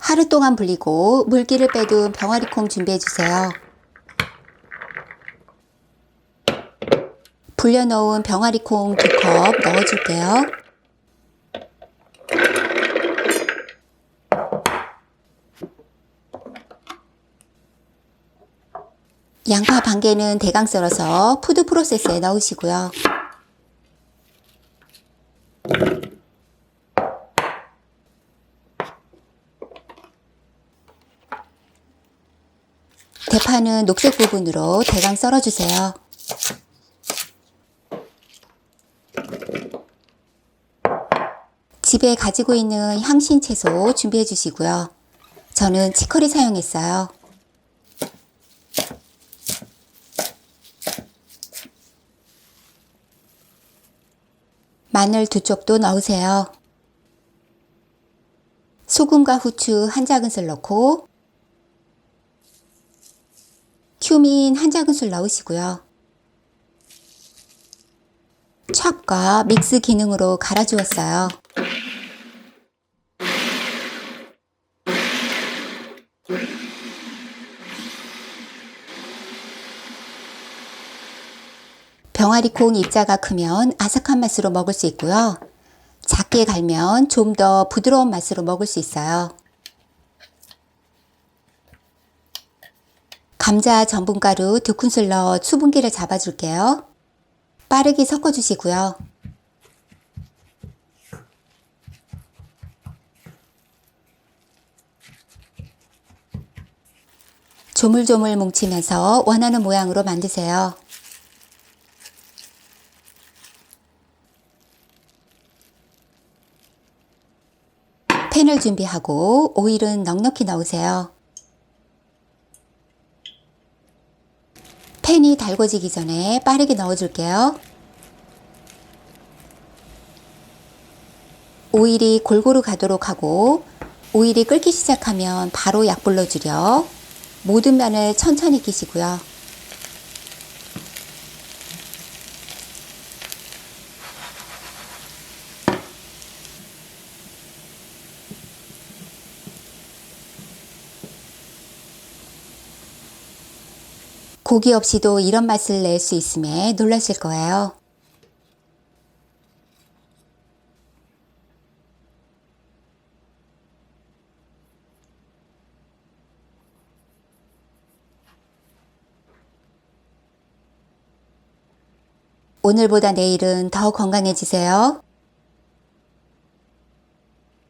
하루 동안 불리고 물기를 빼둔 병아리콩 준비해주세요. 불려놓은 병아리콩 2컵 넣어줄게요. 양파 반 개는 대강 썰어서 푸드 프로세스에 넣으시고요. 대파는 녹색 부분으로 대강 썰어주세요. 집에 가지고 있는 향신 채소 준비해 주시고요. 저는 치커리 사용했어요. 마늘 2쪽도 넣으세요. 소금과 후추 1작은술 넣고 쿠민 1작은술 넣으시고요. 찹과 믹스 기능으로 갈아주었어요. 병아리콩 입자가 크면 아삭한 맛으로 먹을 수 있고요. 작게 갈면 좀 더 부드러운 맛으로 먹을 수 있어요. 감자 전분가루 2큰술 넣어 수분기를 잡아줄게요. 빠르게 섞어주시고요. 조물조물 뭉치면서 원하는 모양으로 만드세요. 팬을 준비하고 오일은 넉넉히 넣으세요. 팬이 달궈지기 전에 빠르게 넣어줄게요. 오일이 골고루 가도록 하고 오일이 끓기 시작하면 바로 약불로 줄여 모든 면을 천천히 끼시고요. 고기 없이도 이런 맛을 낼 수 있음에 놀라실 거예요. 오늘보다 내일은 더 건강해지세요.